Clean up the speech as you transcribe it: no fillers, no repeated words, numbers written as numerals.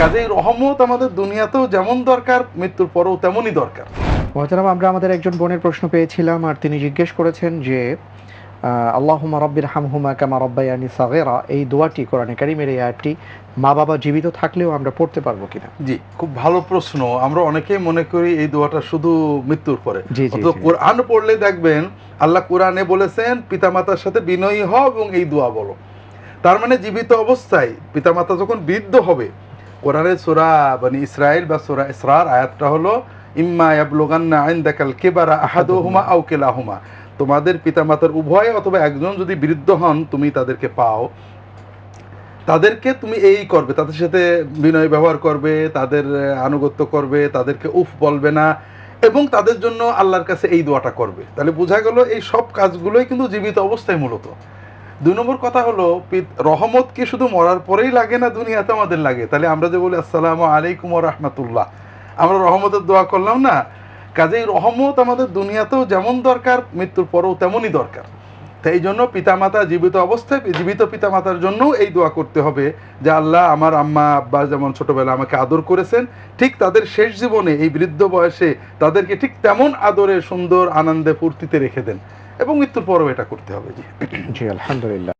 কাজেই রহমত আমাদের দুনিয়াতেও যেমন দরকার, মৃত্যুর পরেও তেমনই দরকার। মহতারাম, আমরা আমাদের একজন বোনের প্রশ্ন পেয়েছিলাম, আর তিনি জিজ্ঞেস করেছেন যে আল্লাহুম্মা রাব্বির হামহুমা কামা রাব্বায়ানি সাগীরা, এই দোয়াটি কোরআনে কারীমের এই আয়াতটি মা বাবা জীবিত থাকলেও আমরা পড়তে পারবো কিনা? জি, খুব ভালো প্রশ্ন। আমরা অনেকেই মনে করি এই দোয়াটা শুধু মৃত্যুর পরে। জি জি অথচ জি। কোরআন পড়লে দেখবেন আল্লাহ কোরআনে বলেছেন পিতামাতার সাথে বিনয়ী হও এবং এই দোয়া বলো। তার মানে জীবিত অবস্থায় পিতামাতা যখন বৃদ্ধ হবে, কোরআনের সূরা বনি ইসরাইল বা সূরা ইসরার আয়াতটা হলো ইম্মা ইয়াবলুগান্না ইনদাকাল কিবারা আহাদুহুমা আও কিলাহুমা, তোমাদের পিতামাতার উভয় অথবা একজন যদি বৃদ্ধ হন, তুমি তাদেরকে পাও, তাদেরকে তুমি এই করবে, তাদের সাথে বিনয় ব্যবহার করবে, তাদের আনুগত্য করবে, তাদেরকে উফ বলবে না, এবং তাদের জন্য আল্লাহর কাছে এই দোয়াটা করবে। তাহলে বোঝা গেল এই সব কাজগুলোই কিন্তু জীবিত অবস্থায় মূলত। ২ নম্বর কথা হলো রহমত কি শুধু মরার পরেই লাগে না, দুনিয়াতে আমাদের লাগে? তাহলে আমরা যে বলি আসসালামু আলাইকুম ওয়া রাহমাতুল্লাহ, আমরা রহমতের দোয়া করলাম না? কাজেই রহমত আমাদের দুনিয়াতেও যেমন দরকার, মৃত্যুর পরেও তেমনই দরকার। তাই জন্য পিতামাতা জীবিত অবস্থায় জীবিত পিতামাতার জন্যও এই দোয়া করতে হবে যে আল্লাহ আমার আম্মা আব্বা যেমন ছোটবেলা আমাকে আদর করেছেন, ঠিক তাদের শেষ জীবনে এই বৃদ্ধ বয়সে তাদেরকে ঠিক তেমন আদরে, সুন্দর, আনন্দে, ফুর্তিতে রেখে দেন, এবং মৃত্যুর পরেও এটা করতে হবে। জি জি, আলহামদুলিল্লাহ।